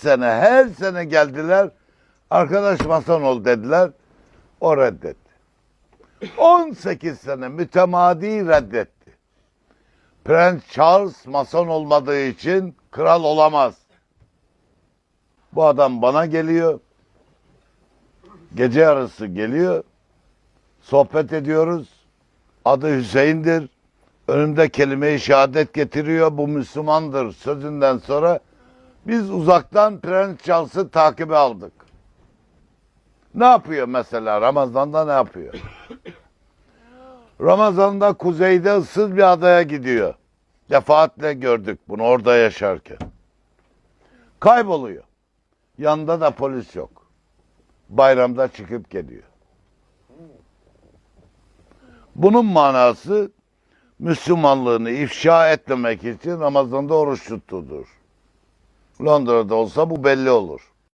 Her sene geldiler. Arkadaş Mason ol dediler. O reddetti. 18 sene mütemadi reddetti. Prens Charles Mason olmadığı için kral olamaz. Bu adam bana geliyor. Gece yarısı geliyor. Sohbet ediyoruz. Adı Hüseyin'dir. Önümde kelime-i şehadet getiriyor. Bu Müslümandır sözünden sonra biz uzaktan Prens Charles'ı takibe aldık. Ne yapıyor mesela? Ramazan'da ne yapıyor? Ramazan'da kuzeyde ıssız bir adaya gidiyor. Defaatle gördük bunu orada yaşarken. Kayboluyor. Yanında da polis yok. Bayramda çıkıp geliyor. Bunun manası Müslümanlığını ifşa etmemek için Ramazan'da oruç tuttuğudur. Londra'da olsa bu belli olur.